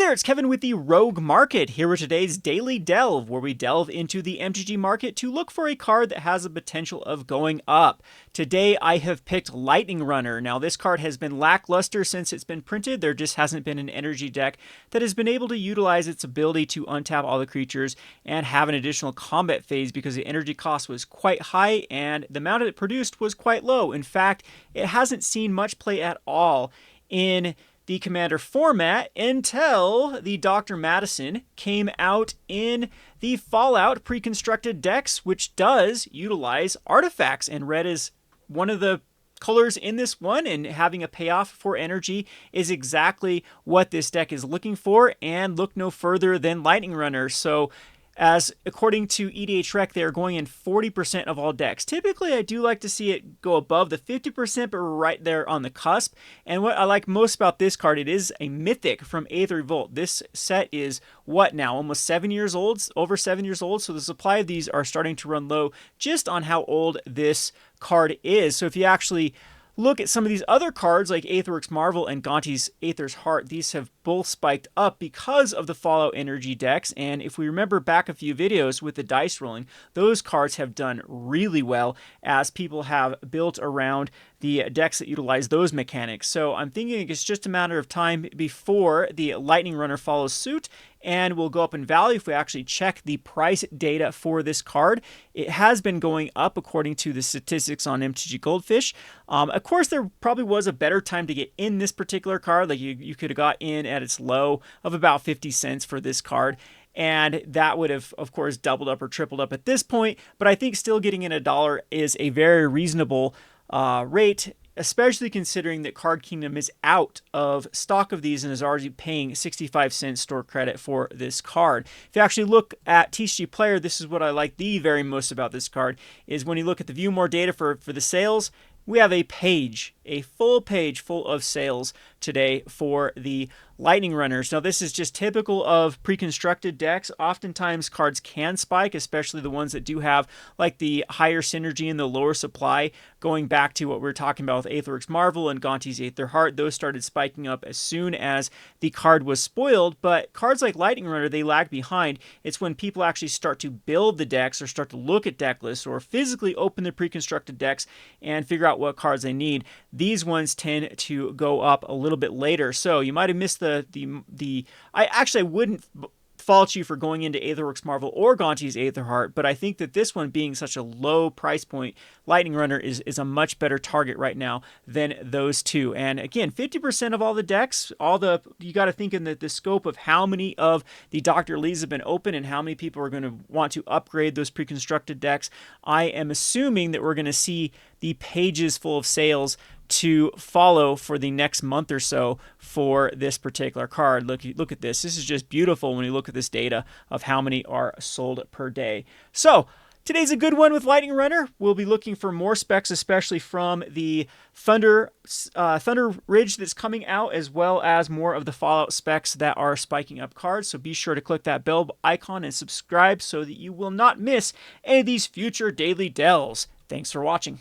Hey there, it's Kevin with the Rogue Market, here with today's Daily Delve, where we delve into the MTG market to look for a card that has the potential of going up. Today I have picked Lightning Runner. Now this card has been lackluster since it's been printed. There just hasn't been an energy deck that has been able to utilize its ability to untap all the creatures and have an additional combat phase because the energy cost was quite high and the amount it produced was quite low. In fact, it hasn't seen much play at all in the Commander format until the Dr. Madison came out in the Fallout pre-constructed decks, which does utilize artifacts, and red is one of the colors in this one, and having a payoff for energy is exactly what this deck is looking for, and look no further than Lightning Runner. So as according to EDHREC, they are going in 40% of all decks. Typically, I do like to see it go above the 50%, but we're right there on the cusp. And what I like most about this card, it is a mythic from Aether Revolt. This set is, what now, almost 7 years old? Over 7 years old, so the supply of these are starting to run low just on how old this card is. So if you actually look at some of these other cards like Aetherworks Marvel and Gonti's Aether's Heart, these have both spiked up because of the Fallout energy decks. And if we remember back a few videos with the dice rolling, those cards have done really well as people have built around the decks that utilize those mechanics. So I'm thinking it's just a matter of time before the Lightning Runner follows suit and will go up in value if we actually check the price data for this card. It has been going up according to the statistics on MTG Goldfish. Of course, there probably was a better time to get in this particular card. Like you could have got in at its low of about 50 cents for this card, and that would have, of course, doubled up or tripled up at this point. But I think still getting in $1 is a very reasonable rate, especially considering that Card Kingdom is out of stock of these and is already paying 65 cents store credit for this card. If you actually look at TCG Player, this is what I like the very most about this card, is when you look at the view more data for the sales, we have a full page full of sales today for the Lightning Runners. Now, this is just typical of pre-constructed decks. Oftentimes, cards can spike, especially the ones that do have like the higher synergy and the lower supply. Going back to what we were talking about with Aetherworks Marvel and Gonti's Aether Heart, those started spiking up as soon as the card was spoiled. But cards like Lightning Runner, they lag behind. It's when people actually start to build the decks or start to look at deck lists or physically open their pre-constructed decks and figure out what cards they need. These ones tend to go up a little bit later. So you might have missed I wouldn't fault you for going into Aetherworks Marvel or Gonti's Aether Heart, but I think that this one being such a low price point, Lightning Runner is a much better target right now than those two. And again, 50% of all the decks, you got to think in the scope of how many of the Dr. Lees have been open and how many people are going to want to upgrade those pre-constructed decks. I am assuming that we're going to see the pages full of sales to follow for the next month or so for this particular card. Look at this. This is just beautiful when you look at this data of how many are sold per day. So today's a good one with Lightning Runner. We'll be looking for more specs, especially from the Thunder Ridge that's coming out, as well as more of the Fallout specs that are spiking up cards. So be sure to click that bell icon and subscribe so that you will not miss any of these future daily delves. Thanks for watching.